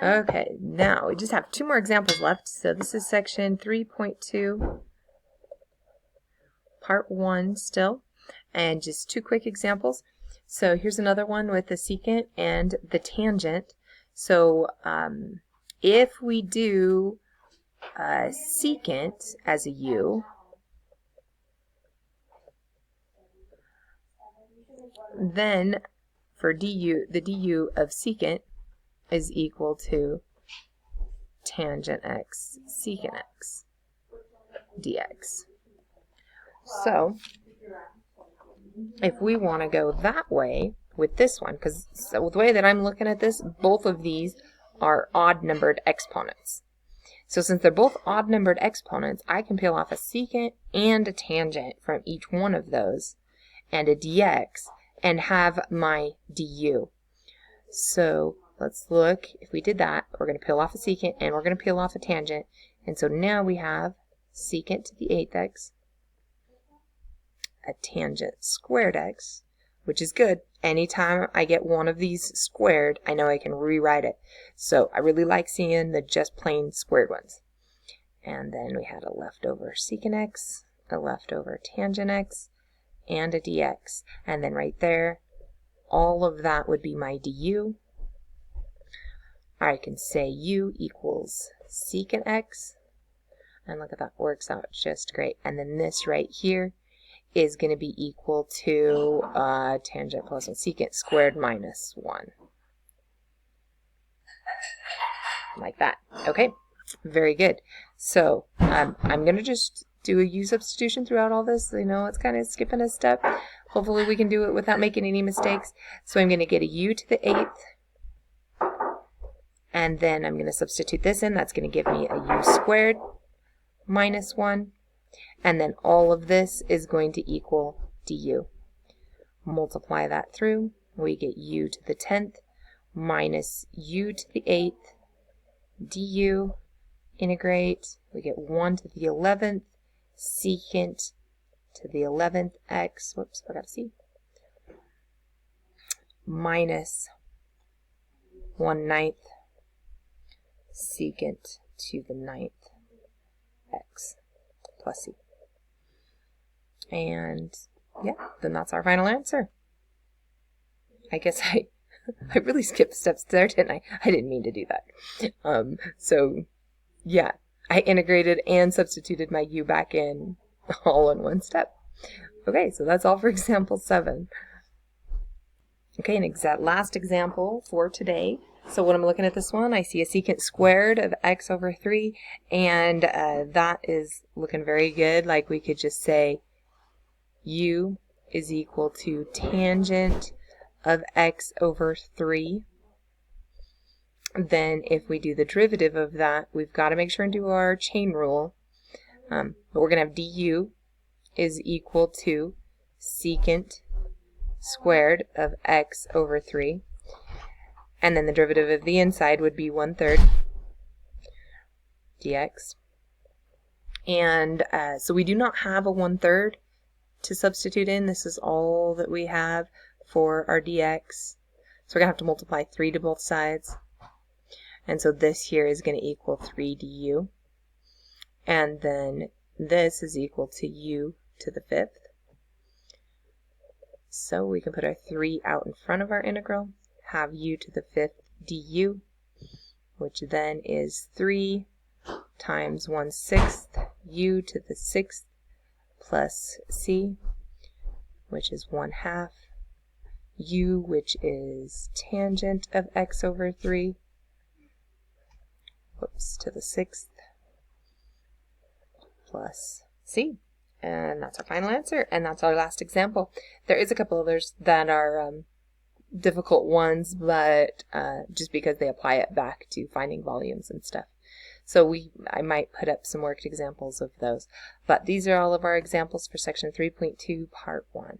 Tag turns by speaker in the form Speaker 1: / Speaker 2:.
Speaker 1: Okay, now we just have 2 more examples left. So this is section 3.2, part 1 still, and just 2 quick examples. So here's another one with the secant and the tangent. So if we do secant as a u, then for du, the du of secant is equal to tangent x secant x dx. So if we want to go that way with this one, because so the way that I'm looking at this, both of these are odd numbered exponents. So since they're both odd numbered exponents, I can peel off a secant and a tangent from each one of those and a dx and have my du. So let's look. If we did that, we're going to peel off a secant and we're going to peel off a tangent. And so now we have secant to the 8th x, a tangent squared x, which is good. Anytime I get one of these squared, I know I can rewrite it. So I really like seeing the just plain squared ones. And then we had a leftover secant x, a leftover tangent x, and a dx. And then right there, all of that would be my du. I can say u equals secant x. And look at that, works out just great. And then this right here is going to be equal to tangent plus 1 secant squared minus 1. Like that. Okay, very good. So I'm going to just do a u substitution throughout all this. You know, it's kind of skipping a step. Hopefully we can do it without making any mistakes. So I'm going to get a u to the 8th. And then I'm going to substitute this in. That's going to give me a u squared minus 1. And then all of this is going to equal du. Multiply that through. We get u to the 10th minus u to the 8th du. Integrate. We get 1 to the 11th secant to the 11th x. Whoops, forgot to see. Minus 1/9 secant to the 9th x plus c. And yeah, then that's our final answer. I guess I really skipped steps there, didn't I? I didn't mean to do that. So yeah, I integrated and substituted my u back in all in one step. Okay, so that's all for example 7. Okay, and last example for today. So when I'm looking at this one, I see a secant squared of x over 3, and that is looking very good. Like we could just say u is equal to tangent of x over 3. Then if we do the derivative of that, we've got to make sure and do our chain rule. But we're going to have du is equal to secant squared of x over 3. And then the derivative of the inside would be 1/3 dx. And so we do not have a 1/3 to substitute in. This is all that we have for our dx. So we're going to have to multiply 3 to both sides. And so this here is going to equal 3 du. And then this is equal to u to the 5th. So we can put our 3 out in front of our integral, have u to the 5th du, which then is 3 times 1/6 u to the 6th plus c, which is 1/2 u, which is tangent of x over 3, to the 6th plus c. And that's our final answer, and that's our last example. There is a couple others that are difficult ones, but just because they apply it back to finding volumes and stuff. So I might put up some worked examples of those. But these are all of our examples for section 3.2, part 1.